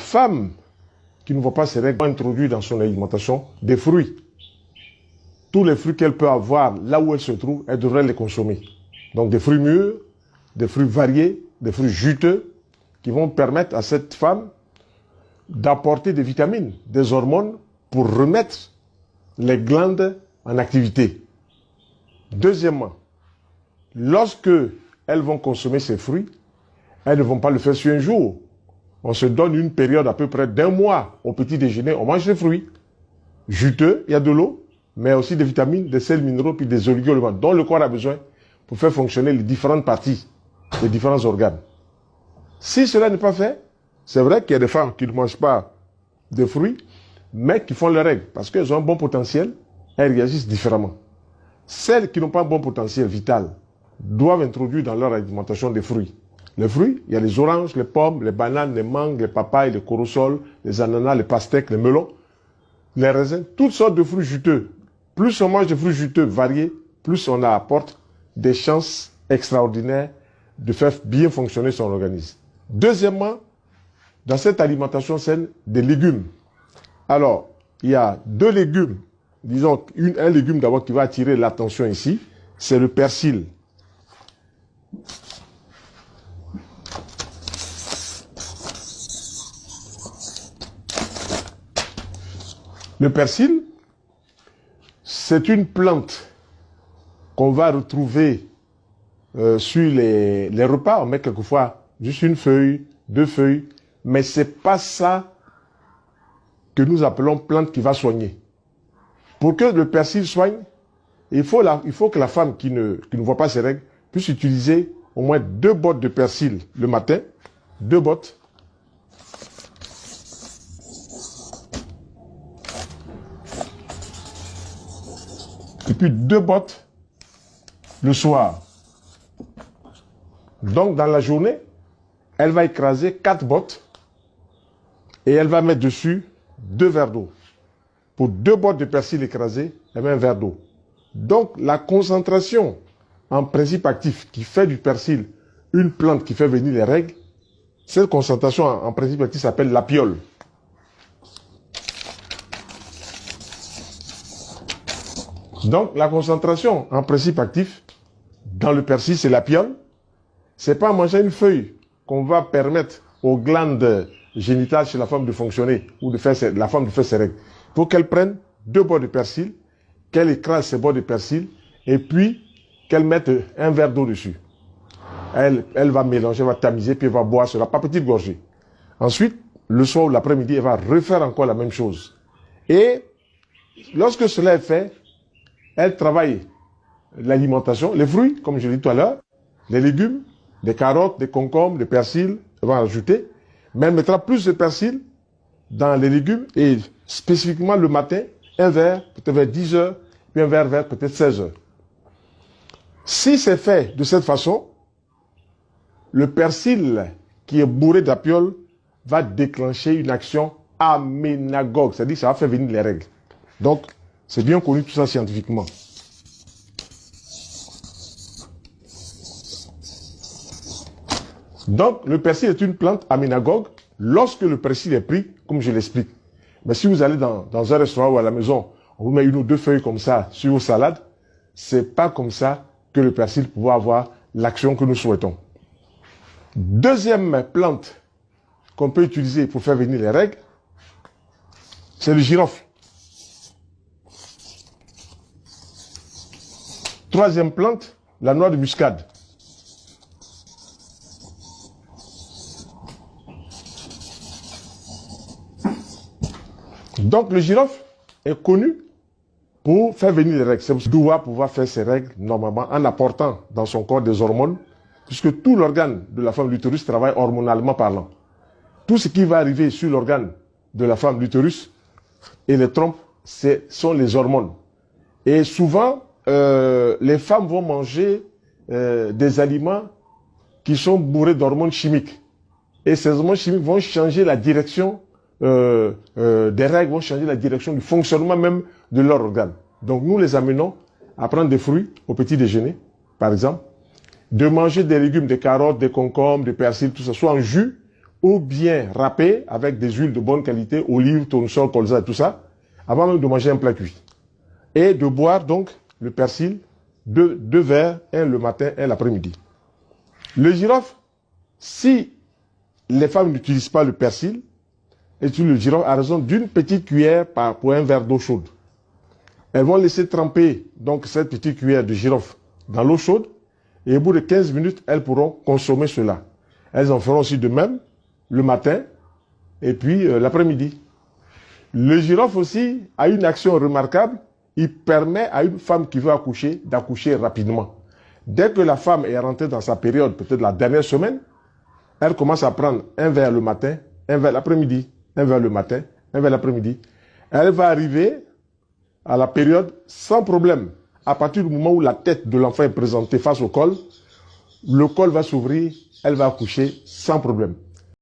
femme qui ne voit pas ses règles introduit dans son alimentation des fruits. Tous les fruits qu'elle peut avoir là où elle se trouve, elle devrait les consommer. Donc des fruits mûrs, des fruits variés, des fruits juteux qui vont permettre à cette femme d'apporter des vitamines, des hormones pour remettre les glandes en activité. Deuxièmement, lorsque elles vont consommer ces fruits, elles ne vont pas le faire sur un jour. On se donne une période à peu près d'1 mois au petit déjeuner, on mange les fruits. Juteux, il y a de l'eau, mais aussi des vitamines, des sels minéraux, puis des oligo-éléments dont le corps a besoin pour faire fonctionner les différentes parties, les différents organes. Si cela n'est pas fait, c'est vrai qu'il y a des femmes qui ne mangent pas de fruits, mais qui font leurs règles, parce qu'elles ont un bon potentiel, elles réagissent différemment. Celles qui n'ont pas un bon potentiel vital doivent introduire dans leur alimentation des fruits. Les fruits, il y a les oranges, les pommes, les bananes, les mangues, les papayes, les corosols, les ananas, les pastèques, les melons, les raisins, toutes sortes de fruits juteux. Plus on mange de fruits juteux variés, plus on apporte des chances extraordinaires de faire bien fonctionner son organisme. Deuxièmement, dans cette alimentation saine, des légumes. Alors, il y a 2 légumes. Disons, un légume d'abord qui va attirer l'attention ici, c'est le persil. Le persil, c'est une plante qu'on va retrouver sur les repas. On met quelquefois juste une feuille, 2 feuilles, mais ce n'est pas ça que nous appelons plante qui va soigner. Pour que le persil soigne, il faut que la femme qui ne voit pas ses règles puisse utiliser au moins 2 bottes de persil le matin, 2 bottes. Et puis 2 bottes le soir. Donc dans la journée, elle va écraser 4 bottes et elle va mettre dessus 2 verres d'eau. Pour 2 bottes de persil écrasées, elle met 1 verre d'eau. Donc la concentration en principe actif qui fait du persil une plante qui fait venir les règles, cette concentration en principe actif s'appelle l'apiole. Donc la concentration en principe actif dans le persil, c'est l'apiole. Ce n'est pas en mangeant une feuille qu'on va permettre aux glandes génitales chez la femme de fonctionner ou de faire la femme de faire ses règles. Il faut qu'elle prenne 2 bottes de persil, qu'elle écrase ces bottes de persil et puis qu'elle mette 1 verre d'eau dessus. Elle va mélanger, elle va tamiser, puis elle va boire cela par petites gorgées. Ensuite, le soir ou l'après-midi, elle va refaire encore la même chose. Et lorsque cela est fait, elle travaille l'alimentation, les fruits, comme je l'ai dit tout à l'heure, les légumes, des carottes, des concombres, des persils, elle va rajouter. Mais elle mettra plus de persil dans les légumes et spécifiquement le matin, 1 verre, peut-être vers 10 heures, puis 1 verre vers peut-être 16 heures. Si c'est fait de cette façon, le persil qui est bourré d'apiole va déclencher une action aménagogue, c'est-à-dire que ça va faire venir les règles. Donc, c'est bien connu tout ça scientifiquement. Donc, le persil est une plante aménagogue lorsque le persil est pris, comme je l'explique. Mais si vous allez dans un restaurant ou à la maison, on vous met 1 ou 2 feuilles comme ça sur vos salades, c'est pas comme ça que le persil pourra avoir l'action que nous souhaitons. Deuxième plante qu'on peut utiliser pour faire venir les règles, c'est le girofle. Troisième plante, la noix de muscade. Donc le girofle est connu pour faire venir les règles. C'est doit pouvoir faire ses règles normalement en apportant dans son corps des hormones, puisque tout l'organe de la femme l'utérus travaille hormonalement parlant. Tout ce qui va arriver sur l'organe de la femme l'utérus et les trompes, sont les hormones. Et souvent, les femmes vont manger des aliments qui sont bourrés d'hormones chimiques. Et ces hormones chimiques vont changer la direction des règles, vont changer la direction du fonctionnement même de leur organe. Donc nous les amenons à prendre des fruits au petit déjeuner, par exemple, de manger des légumes, des carottes, des concombres, des persils, tout ça, soit en jus ou bien râpé avec des huiles de bonne qualité, olives, tournesol, colza et tout ça, avant même de manger un plat cuit. Et de boire donc le persil, deux verres, un le matin, un l'après-midi. Le girofle, si les femmes n'utilisent pas le persil, utilisent le girofle à raison d'une petite cuillère pour un verre d'eau chaude. Elles vont laisser tremper donc cette petite cuillère de girofle dans l'eau chaude et au bout de 15 minutes, elles pourront consommer cela. Elles en feront aussi de même le matin et puis l'après-midi. Le girofle aussi a une action remarquable. Il permet à une femme qui veut accoucher d'accoucher rapidement. Dès que la femme est rentrée dans sa période, peut-être la dernière semaine, elle commence à prendre un verre le matin, un verre l'après-midi, un verre le matin, un verre l'après-midi. Elle va arriver à la période sans problème. À partir du moment où la tête de l'enfant est présentée face au col, le col va s'ouvrir, elle va accoucher sans problème.